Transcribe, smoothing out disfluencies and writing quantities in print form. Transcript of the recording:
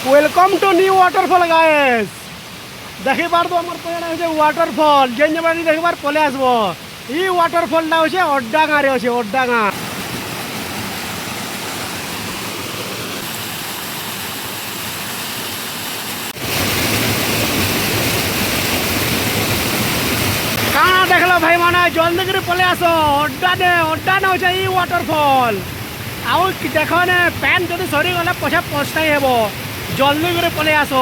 Welcome to new waterfall guys. দেখিবার তো আমার পেড়ে হচ্ছে ওয়াটারফল, যে যাবার দেখবার পলে আসবো। এই ওয়াটারফলটা হচ্ছে অড্ডাঙারে আছে, অড্ডাঙা। কাଣା দেখলো ভাই মানে জলদি করে পলে আসো, অড্ডানে হচ্ছে এই ওয়াটারফল। ଆଉ ଦେଖ ନେ ପ୍ୟାନ୍ ଯଦି ସରିଗଲା ପଛେ ପସ୍ତାଇ ହେବ, ଜଲ୍ଦି କରି ପଳେଇ ଆସ।